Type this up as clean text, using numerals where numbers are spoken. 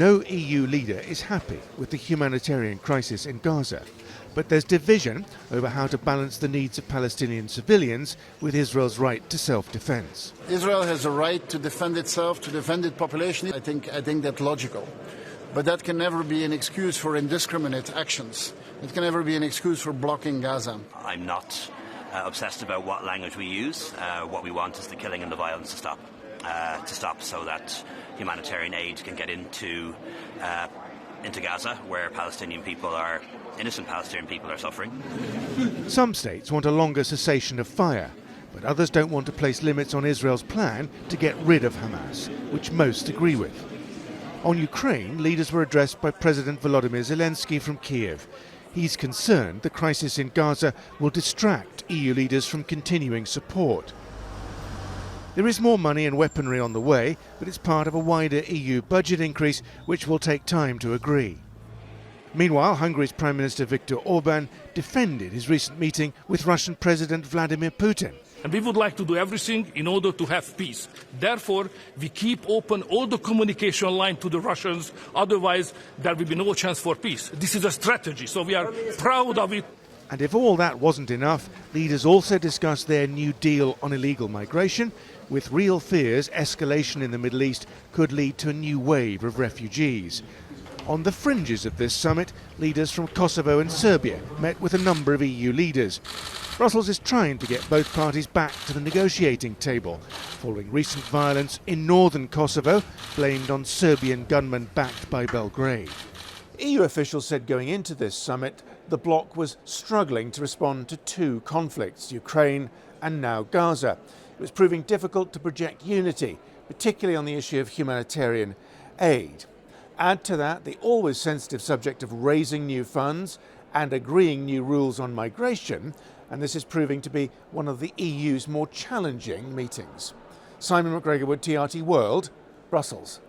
No EU leader is happy with the humanitarian crisis in Gaza, but there's division over how to balance the needs of Palestinian civilians with Israel's right to self-defense. Israel has a right to defend itself, to defend its population. I think that's logical. But that can never be an excuse for indiscriminate actions. It can never be an excuse for blocking Gaza. I'm not obsessed about what language we use. What we want is the killing and the violence to stop so that humanitarian aid can get into Gaza, where innocent Palestinian people are suffering. Some states want a longer cessation of fire, but others don't want to place limits on Israel's plan to get rid of Hamas, which most agree with. On Ukraine, leaders were addressed by President Volodymyr Zelensky from Kiev. He's concerned the crisis in Gaza will distract EU leaders from continuing support. There is more money and weaponry on the way, but it's part of a wider EU budget increase which will take time to agree. Meanwhile, Hungary's Prime Minister Viktor Orban defended his recent meeting with Russian President Vladimir Putin. And we would like to do everything in order to have peace. Therefore, we keep open all the communication line to the Russians, otherwise there will be no chance for peace. This is a strategy, so we are proud of it. And if all that wasn't enough, leaders also discussed their new deal on illegal migration, with real fears escalation in the Middle East could lead to a new wave of refugees. On the fringes of this summit, leaders from Kosovo and Serbia met with a number of EU leaders. Brussels is trying to get both parties back to the negotiating table, following recent violence in northern Kosovo, blamed on Serbian gunmen backed by Belgrade. EU officials said going into this summit, the bloc was struggling to respond to two conflicts, Ukraine and now Gaza. It was proving difficult to project unity, particularly on the issue of humanitarian aid. Add to that the always sensitive subject of raising new funds and agreeing new rules on migration, and this is proving to be one of the EU's more challenging meetings. Simon McGregor-Wood, TRT World, Brussels.